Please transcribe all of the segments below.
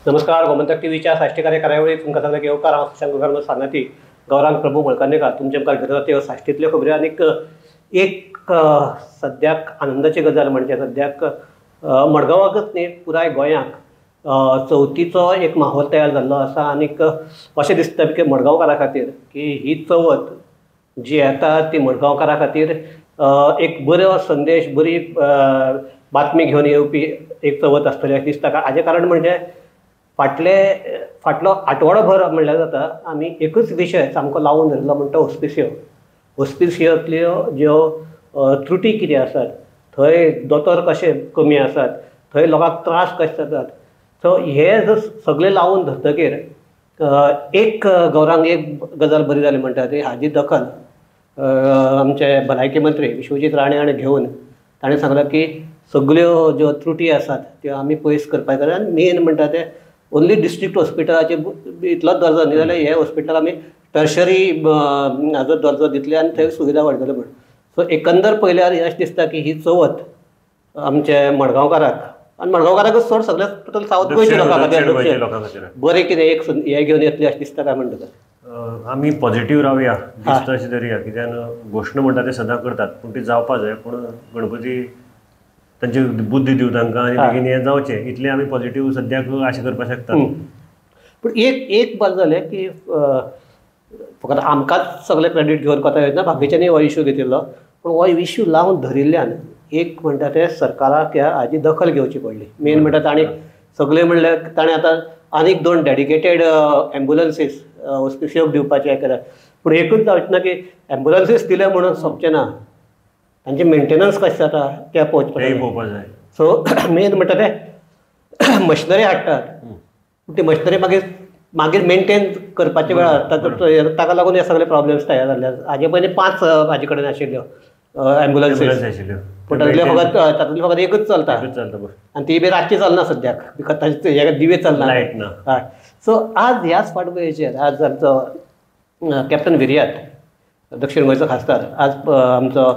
नमस्कार. गोमंतक टीव्हीच्या साश्टीकार्य कार्यावळीत तुमकां सगळ्यांक येवकार. हांव शशांक गोगार्मल सांगाती. गौरांग प्रभू मळकान्नेकार तुमचे मुखार घेवन येता त्यो साश्टींतल्यो खबऱ्यो. आनीक एक सद्याक आनंदाची गजाल म्हणजे सद्याक मडगांवाकच न्ही पुराय गोंयांक चवथीचो एक माहोल तयार जाल्लो आसा. आनीक अशें दिसता की मडगांवकारां खातीर की ही चवथ जी येता ती मडगांवकारां खातीर एक बरो संदेश, बरी बातमी घेवन येवपी एक चवथ आसतली अशें दिसता. हाजें कारण म्हणजे फाटलो आठवडोभर म्हणल्यार जाता आमी एकूच विशय सामको लावून धरलो म्हणटा ऑस्पिसियोंतल्यो ज्यो त्रुटी कितें आसात, थंय दोतोर कशे कमी आसात, थंय लोकांक त्रास कशे जातात. सो हे जर सगळें लावून धरतकीर एक गौरांग एक गजाल बरी जाली म्हणटा ती हाजी दखल आमचे भलायकी मंत्री विश्वजीत राणे हाणें घेवन ताणें सांगलां की सगळ्यो ज्यो त्रुटी आसात त्यो आमी पयस करपाक जाय. आनी मेन म्हणटा ते ओन्ली डिस्ट्रिक्ट हॉस्पिटलाचे इतलोच दर्जो न्ही जाल्यार हे हॉस्पिटल आमी टर्शरी हाजो दर्जो दितले आनी थंय सुविधा वाडतले म्हण. सो एकंदर पळयल्यार अशें दिसता की ही चवथ आमचे मडगांवकाराक आनी मडगांवकाराकूच चड सगळे टोटल सावथ गोंयच्या लोकां खातीर बरें कितें एक हे घेवन येतलें अशें दिसता काय म्हणटा. आमी पॉझिटिव्ह रावया, दिसता अशें धरया. कित्याक घोशणा म्हणटा ते सदां करतात पूण ती जावपाक जाय. पूण गणपती तांची बुद्धी दिवं तांकां आनी बेगीन हें जावचें इतलें आमी पॉझिटिव्ह सद्याक आशा करपाक शकतात. पूण एक बरें जालें की फकत आमकांच सगळें क्रेडीट घेवन कोता येना, बाकीच्यांनी हो इश्यू घेतिल्लो. पूण हो इश्यू लावन धरिल्ल्यान एक म्हणटा ते सरकाराक ह्या हाजी दखल घेवची पडली. मेन म्हणटा ताणें सगळें म्हणल्यार ताणें आतां आनीक 2 डेडिकेटेड एम्ब्युलन्सीस ऑस्पिसियोक दिवपाचे केल्या. पूण एकूच जावचें ना की एम्ब्युलन्सीस दिले म्हणून सोंपचें ना, तांचे मेंटेनन्स कशें जाता तें पळोवपाक जाय. सो मेन म्हणटा ते मशिनरी हाडटात पूण ती मशिनरी मागीर मेंटेन करपाच्या वेळार ताका लागून हे सगळे प्रॉब्लेम्स तयार जाल्ले. हाजे पयलीं 5 हाजे कडेन आशिल्ल्यो एम्ब्युलन्सीस आशिल्ल्यो पूण तातूंतली फकत एकूच चलता आनी ती बी रातची चलना सद्याक बिकॉज ताचे दिवे चलना, लायट ना. हय. सो आज ह्याच फाटभुंयेचेर आज आमचो कॅप्टन विर्यात दक्षिण गोंयचो खासदार आज आमचो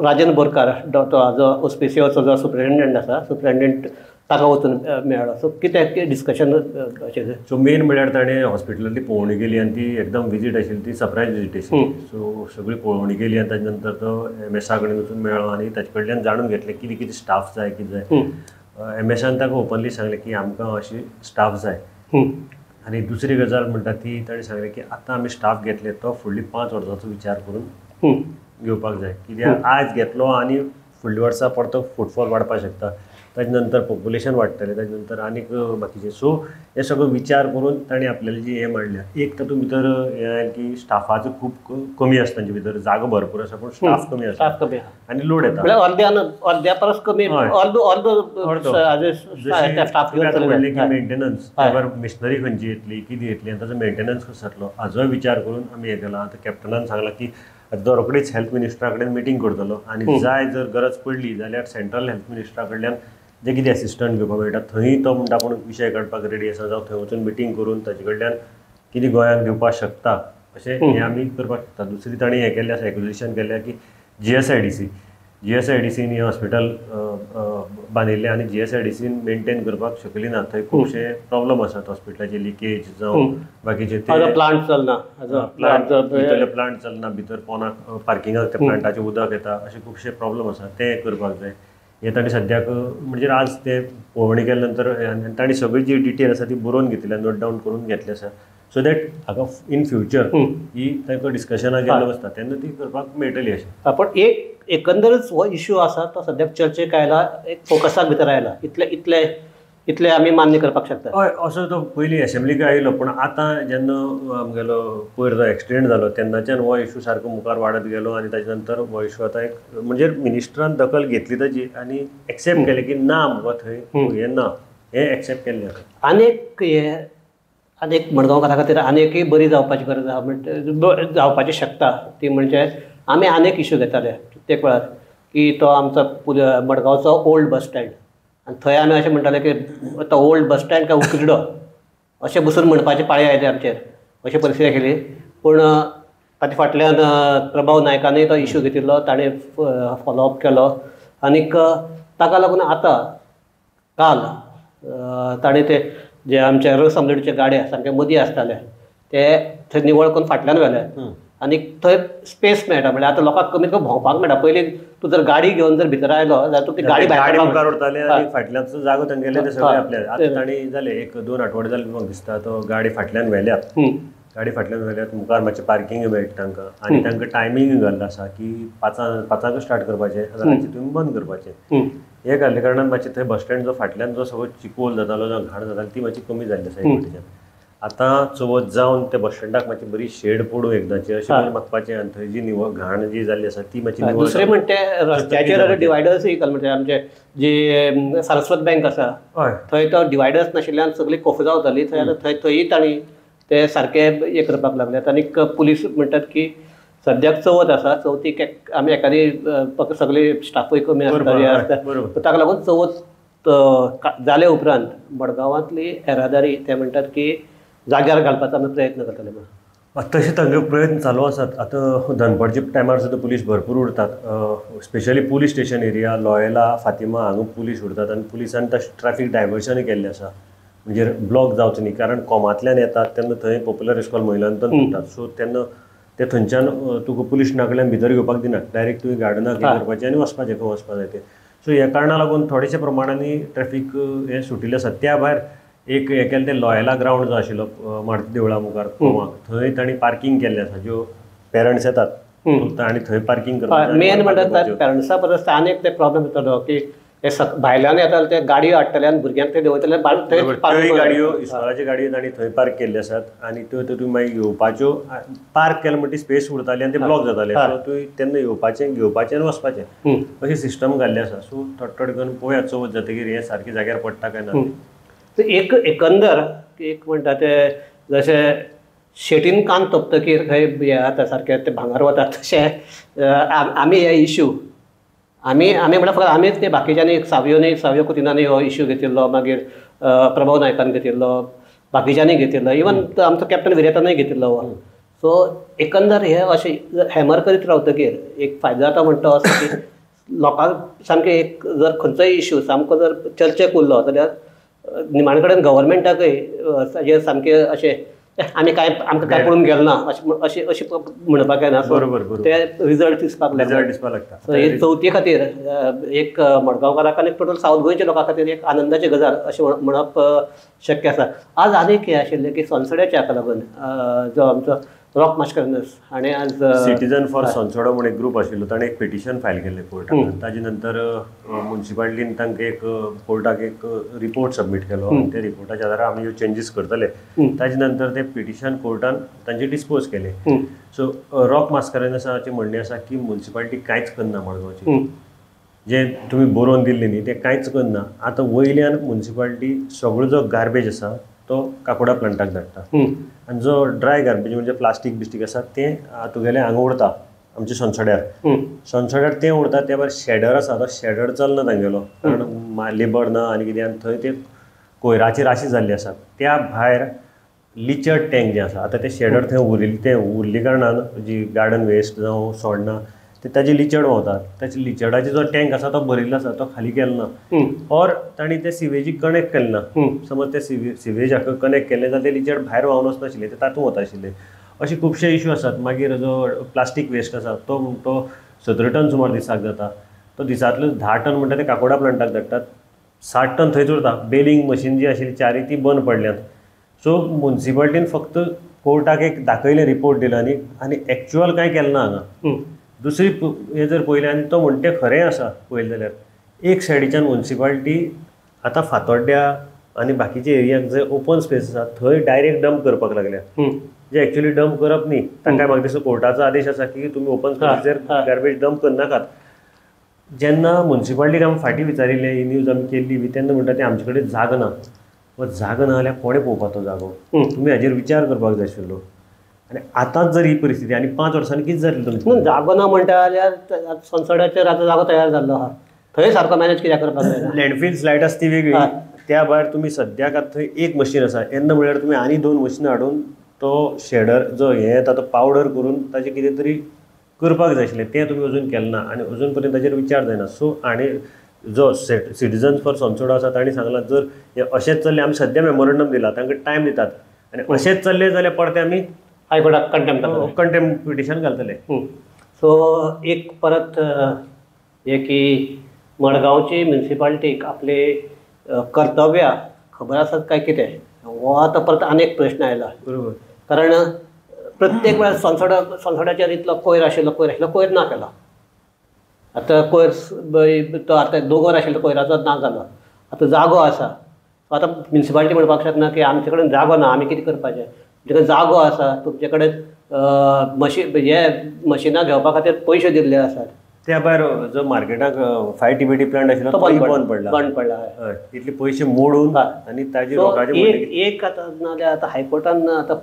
राजन बोरकार तो हाजो ऑस्पिसियोचो जो सुप्रिटेंडंट आसा सुप्रिटेंडंट ताका वचून मेळ्ळो. सो कितें डिस्कशन अशें. सो मेन म्हळ्यार ताणें हॉस्पिटलांतली पळोवणी केली आनी ती एकदम विजीट आशिल्ली, ती सरप्रायज विजीट आशिल्ली. सो सगळी पळोवणी केली आनी ताचे नंतर तो एमएसा कडेन वचून मेळ्ळो आनी ताचे कडल्यान जाणून घेतलें कितें कितें स्टाफ जाय कितें जाय. एमएसान ताका ओपनली सांगलें की आमकां अशी स्टाफ जाय. आनी दुसरी गजाल म्हणटा ती ताणें सांगलें की आतां आमी स्टाफ घेतले तो फुडली 5 वर्सांचो विचार करून घेवपाक जाय. कित्याक आज घेतलो आनी फुडल्या वर्सा परतो फुटफॉल वाडपाक शकता. ताजे नंतर पॉप्युलेशन वाडटलें, ताजे नंतर आनीक बाकीचे. सो हे सगळो विचार करून ताणें आपल्यालें जी हें मांडल्या. एक तातूंत भितर हें की स्टाफाचो खूब कमी आसता, तांचे भितर जागो भरपूर आसा पूण स्टाफ कमी आसा आनी लोड येता. अर्द्या परस कमी मेंटेनन्स मिशनरी खंयची येतली, कितें येतली आनी ताचो मेंटेनन्स कसो जातलो हाजोय विचार करून आमी हें केलां. आतां कॅप्टनान सांगलां की तो रोखडीच हेल्थ मिनिस्टरा कडेन मिटींग करतलो आनी जाय जर गरज पडली जाल्यार सेंट्रल हेल्थ मिनिस्टरा कडल्यान जे कितें एसिस्टंट घेवपाक मेळटा थंय तो म्हणटा पूण विशय काडपाक रेडी आसा. जावं थंय वचून मिटींग करून ताचे कडल्यान कितें गोंयांक दिवपाक शकता अशें हें आमी करपाक शकता. दुसरी ताणें हें केल्लें आसा, एक्विजिशन केल्लें की जीएसआयडीसीन हें हॉस्पिटल बांदिल्लें आनी जीएसआयडीसीन मेंटेन करपाक शकली ना. थंय खुबशे प्रॉब्लम आसात हॉस्पिटलाचे, लिकेज जावं बाकीचे प्लांट चलना, प्लांट चलना, भितर पोनाक पार्किंगाक त्या प्लांटाचें उदक येता, अशे खुबशे प्रॉब्लम आसा ते करपाक जाय. हे ताणें सद्याक म्हणजे आज ते पळोवणी केले नंतर ताणें सगळी जी डिटेल आसा ती बरोवन घेतली, नोट डावन करून घेतली आसा. सो दॅट हाका इन फ्युचर ही तांकां डिस्कशनां जेन्ना बसता तेन्ना ती करपाक मेळटली अशें. पण एकंदरच हो इश्यू आसा तो सद्याक चर्चेक आयला, एक फोकसाक भितर आयला. इतले आमी मान्य करपाक शकता. हय, असो तो पयलीं एसेंब्लीक आयलो पूण आतां जेन्ना आमगेलो पयर जो एक्सिडेंट जालो तेन्नाच्यान हो इश्यू सारको मुखार वाडत गेलो आनी ताचे नंतर हो इश्यू आतां एक म्हणजे मिनिस्टरान दखल घेतली ताची आनी एक्सेप्ट केलें की ना म्हाका थंय हें ना, हें एक्सेप्ट केल्लें. आनीक मडगांवकारा खातीर आनीकय बरी जावपाची गरज आसा, म्हणजे जावपाची शकता ती म्हणजे आमी आनीक इश्यू घेताले प्रत्येक वेळार की तो आमचो मडगांवचो ओल्ड बस स्टँड आनी थंय आमी अशें म्हणटाले की तो ओल्ड बस स्टँड काय उकरिडो अशें बसून म्हणपाची पाळी आयली आमचेर, अशी परिस्थिती आशिल्ली. पूण ताचे फाटल्यान प्रभाव नायकानूय तो इश्यू घेतिल्लो, ताणें फॉलोअप केलो आनीक ताका लागून आतां काल ताणें ते जे आमचे रस आमलेटीचे गाडे सामके मदीं आसताले ते थंय निवळ करून फाटल्यान व्हेले आनी थंय स्पेस मेळटा. म्हणजे आतां लोकांक कमीत कमी भोंवपाक मेळटा. पयलीं तूं जर गाडी घेवन जर भितर आयलो जाल्यार तूं ती गाडी भायर मुखार उरताले आनी फाटल्याचो जागो तांगेले ते सगळे आपले. आतां तांणी जाले 1-2 आठवडे जाले म्हाका दिसता तो गाडी फाटल्यान व्हेल्यात. गाडी फाटल्यान व्हेल्यात मुखार मातशें पार्किंग मेळटा तांकां आनी तांकां टायमींग घाल्लो आसा की 5 स्टार्ट करपाचें रातचें तुमी बंद करपाचें. हे घाल्ले कारणान मातशें थंय बस स्टँड जो फाटल्यान जो सगळो चिकोल जातालो जावं घाण जाताली ती मातशी कमी जाल्ली आसा एक वटेच्यान. आतां चवथ जावन ते बस स्टँडाक मातशी बरी शेड पडूं एकदांची अशें करून मागपाचें आनी थंय जी निवळ घाण जी जाल्ली आसा ती मातशी निवळ. दुसरें म्हणजे रस्त्याचेर डिवायडर्स घाल म्हणजे आमचे जी सारस्वत बँक आसा थंय तो डिवायडर्स नाशिल्ल्यान सगळी कोफ जावताली. थंयय तांणी ते सारके हे करपाक लागल्यात. आनीक पुलीस म्हणटात की सद्याक चवथ आसा, चवथीक आमी एखादी सगळी स्टाफूय कमी आसता ताका लागून चवथ जाले उपरांत मडगांवांतली येरादारी ते म्हणटात की जाग्यार घालपाचो आमी प्रयत्न करतले म्हणून. तशें तांगे प्रयत्न चालू आसात. आतां दनपारच्या टायमार सुद्दां पुलीस भरपूर उरतात. Specially police station area Loyola Fatima हांगा पुलीस उरतात आनी पुलिसान तशें ट्रॅफिक डायवर्शनूय केल्लें आसा. म्हणजे ब्लॉक जावचो न्ही कारण कोमांतल्यान येतात तेन्ना थंय पॉप्युलर इस्कॉल महिलांतन उरतात. सो तेन्ना ते थंयच्यान तुका पुलीस स्टेशना कडल्यान भितर घेवपाक दिनात. डायरेक्ट तुवें गार्डनाक हे करपाचें आनी वचपाचें खंय वचपा जाय तें. सो ह्या कारणां लागून थोडेशा प्रमाणांनी ट्रॅफिक हे सुटिल्लें आसा. त्या भायर एक हे केलें तें लॉयला ग्रावंड जो आशिल्लो मारुती देवळा मुखार कोमाक थंय तांणी पार्किंग केल्लें आसा. ज्यो पेरंट्स येतात आनी थंय पार्किंग करतात. मेन म्हणटात पेरंट्सा परस आनीक ते प्रॉब्लेम जातलो की हे भायल्यान येताले ते गाडयो हाडटले आनी भुरग्यांक ते देंवयतले गाडयो इस्कॉलाच्यो गाडयो तांणी थंय पार्क केल्ल्यो आसात आनी त्यो तुमी मागीर येवपाच्यो पार्क केले म्हणटी स्पेस उरताली आनी ते ब्लॉक जाताले. सो तुवें तेन्ना येवपाचें घेवपाचें आनी वचपाचें अशें सिस्टम घाल्लें आसा. सो थोडे करून पळोवया चवथ जातकीर हें सारकें जाग्यार पडटा काय ना. एक एकंदर एक म्हणटा ते जशें शेटीन कान तोपतकीर खंय हे जाता सारकें ते भांगर वतात तशें आमी हे इश्यू आमी म्हणल्यार फकत आमीच ते बाकीच्यांनी सावयो कुतिनांनी हो इश्यू घेतिल्लो मागीर प्रभाव नायकान घेतिल्लो बाकीच्यांनी घेतिल्लो इवन आमचो कॅप्टन विरेतानूय घेतिल्लो हो. सो एकंदर हे अशें हॅमर करीत रावतकीर एक फायदो जाता म्हणटा तो असो की लोकांक सामकें एक जर खंयचोय इश्यू सामको जर चर्चेक उरलो जाल्यार निमाणे कडेन गव्हर्मेंटाकय ताजेर सामकें अशें आमी आमकां काय पळोवन गेलो ना अशें म्हणपाक येना. बरोबर ते रिजल्ट दिसपाक लागता. हे चवथी खातीर एक मडगांवकाराक आनी टोटल सावथ गोंयच्या लोकां खातीर एक आनंदाची गजाल अशें म्हणप शक्य आसा. आज आनीक हें आशिल्लें की सोनसड्याच्या हाका लागून जो आमचो रॉक मास्करनस हाणें आज सिटीजन फॉर सोनसडा म्हणून एक ग्रूप आशिल्लो ताणें एक पिटिशन फायल केल्लें कोर्टाक. ताजे नंतर म्युन्सिपाल्टीन तांकां एक कोर्टाक एक रिपोर्ट सबमीट केलो आनी त्या रिपोर्टाच्या आदारार आमी ह्यो चेंजीस करतले. ताजे नंतर ते पिटिशन कोर्टान तांचे डिस्पोज केलें. सो रॉक मास्करनसाचें म्हणणें आसा की म्युन्सिपाल्टी कांयच करना मडगांवची. जे तुमी बरोवन दिल्लें न्ही तें कांयच करना. आतां वयल्यान म्युन्सिपाल्टी सगळो जो गार्बेज आसा तो काकोडा प्लांटाक धाडटा आनी जो ड्राय गार्बेज म्हणजे प्लास्टीक बिस्टीक आसा तें तुगेलें हांगा उरता आमच्या सोनसड्यार तें उरता. त्या भायर शेडर आसा तो शेडर चलना तांगेलो कारण लेबर ना आनी कितें आनी थंय ते कोयराची राशी जाल्ली आसा. त्या भायर लिचर्ड टँक जें आसा आतां तें शेडर थंय उरले कारणान जी गार्डन वेस्ट जावं सोडना ते ताजे लिचर्ड व्हांवतात. ताचे लिचर्डाचे जो टँक आसा तो भरिल्लो आसा तो खाली केलो ना ऑर तांणी ते सिवेजीक कनेक्ट केलें ना. समज ते सिवेज हाका कनेक्ट केलें जाल्यार ते लिचर्ड भायर व्हांवन वचनाशिल्लें ते तातूंत वता आशिल्लें. अशे खुबशे इश्यू आसात. मागीर जो प्लास्टीक वेस्ट आसा तो 17 टन सुमार दिसाक जाता. तो दिसांतलो 10 टन म्हणटा ते काकोडा प्लांटाक धाडटात. 60 टन थंयच उरता. बेलिंग मशीन जी आशिल्ली चारी ती बंद पडल्यात. सो म्युन्सिपाल्टीन फक्त कोर्टाक एक दाखयलें रिपोर्ट दिलो आनी एक्चुअल कांय केलें ना हांगा. दुसरी हे जर पळयलें आनी तो म्हणटा खरें आसा पळयलें जाल्यार एक सायडीच्यान म्युन्सिपाल्टी आतां फातोड्ड्या आनी बाकीच्या एरियाक जे ओपन स्पेस आसा थंय डायरेक्ट डंप करपाक लागल्या. जे एक्चुअली डंप करप न्ही तांकां म्हाका दिसता कोर्टाचो आदेश आसा की तुमी ओपन स्पेसीचेर गार्बेज डंप करनाकात. जेन्ना म्युन्सिपाल्टीक आमी फाटीं विचारिल्लें ही न्यूज आमी केल्ली तेन्ना म्हणटा ते आमचे कडेन जागो ना. जागो ना जाल्यार कोणें पळोवपाक तो जागो तुमी हाजेर विचार करपाक जाय आशिल्लो. आनी आतांच जर ही परिस्थिती आनी 5 वर्सांनी कितें जातलें तुमचें जागो ना म्हणटा जाल्यार सोनसड्याचेर आतां जागो तयार जाल्लो आहा थंय सारको मॅनेज कित्याक करपाक जाय. लँडफील स्लायट आसा ती वेगळी. त्या भायर तुमी सद्याक आतां थंय एक मशीन आसा येन्ना म्हळ्यार तुमी आनी 2 मशीनां हाडून तो शेडर जो हें येता तो पावडर करून ताजें कितें तरी करपाक जाय आशिल्लें तें तुमी अजून केलें ना आनी अजून पर्यंत ताजेर विचार जायना. सो आनी जो सिटीजन्स फॉर संसोडा आसा तांणी सांगलां जर हे अशेंच चल्ले आमी सद्या मेमोरंडम दिला तांकां टायम दितात आनी अशेंच चल्ले जाल्यार परते आमी हायकोर्टाक कंटेम्प्ट पिटिशन घालतले. सो एक परत हे की मडगांवची म्युनिसिपालिटीक आपले कर्तव्या खबर आसात काय कितें हो आतां परत आनीक प्रश्न आयला. बरोबर. कारण प्रत्येक वेळार संसोडाचेर इतलो कोयर आशिल्लो कोयर ना केलो. आतां कोयर तो आतां दोंगर आशिल्लो कोयराचो ना जालो. आतां जागो आसा. आतां म्युनिसिपालिटी म्हणपाक शकना की आमचे कडेन जागो ना आमी कितें करपाचें. तुमचे कडेन जागो आसा तुमचे कडेन मशिनां घेवपा खातीर पयशे दिल्ले आसात. त्या भायर जो मार्केटाक 5 TBD प्लांट आशिल्लो तो बंद पडला. हय इतले पयशे मोडून आनी ताजी लोकांची एक आतां नाल्यार आतां हायकोर्टान आतां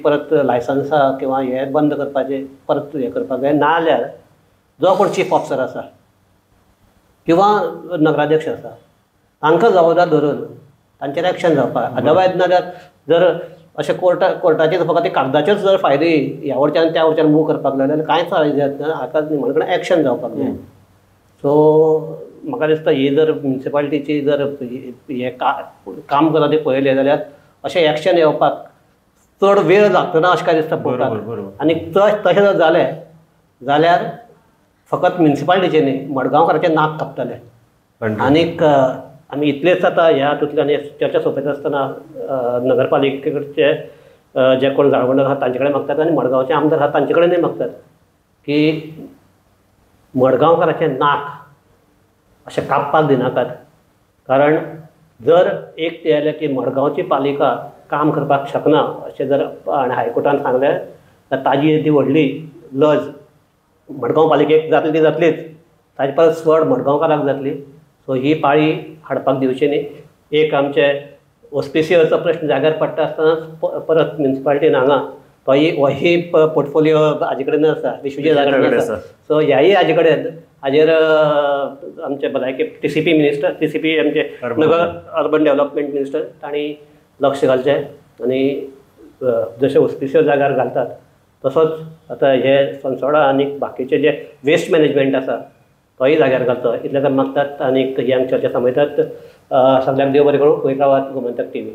परत लायसन्सां किंवा हे बंद करपाचें परत हें करपाक जाय. नाजाल्यार जो कोण चीफ ऑफिसर आसा किंवा नगराध्यक्ष आसा तांकां जबाबदार धरून तांचेर एक्शन जावपाक. अदरवायज नाल्यार जर अशें कोर्टाचेर फकत कागदाचेच जर फायदे ह्या वटच्यान त्या वटच्यान मूव करपाक लागले जाल्यार कांयच फायदो ना. हाका निमणे कडेन एक्शन जावपाक जाय. सो म्हाका दिसता ही जर म्युनिसिपालिटीची जर हे काम करता ते पळयलें जाल्यार अशें एक्शन येवपाक चड वेळ लागचो ना अशें काय दिसता पळोवपाक. आनी तशें जर जालें जाल्यार फकत म्युनिसिपालिटीचें न्ही मडगांवकाराचें नाक कापतले. आनीक आमी इतलेच आतां ह्या हातूंतल्यान चर्चा सोंपयत आसतना नगरपालिकेचे जे कोण जाळवंडर आहात तांचे कडेन मागतात आनी मडगांवचे आमदार आहात तांचे कडेनूय मागतात की मडगांवकाराचें नाक अशें कापपाक दिनाकात. कारण जर एक ते जालें की मडगांवची पालिका काम करपाक शकना अशें जर हायकोर्टान सांगलें जाल्यार ताजी ती व्हडली लज मडगांव पालिकेक जातली ती जातलीच ताजे परस चड मडगांवकाराक जातली. सो ही पाळी हाडपाक दिवची न्ही. एक आमचे ऑस्पिशियसचो प्रश्न जाग्यार पडटा आसतना परत म्युनिसिपालिटीन हांगा ही पोर्टफोलियो हाजे कडेन आसा विश्वजीत कडेन आसा. सो ह्याय हाजे कडेन हाजेर आमचे भलायकी TCP आमचे नगर अर्बन डेव्हलपमेंट मिनिस्टर तांणी लक्ष घालचें. आनी जशे ऑस्पिशियस जाग्यार घालतात तसोच आतां हे संसोडा आनी बाकीचे जे वेस्ट मॅनेजमेंट आसा तोय जाग्यार घालचो इतलें मागतात. आनीक ही आमी चर्चा समयतात. सगळ्यांक देव बरें करूं. पळयत रावात गोमंतक TV.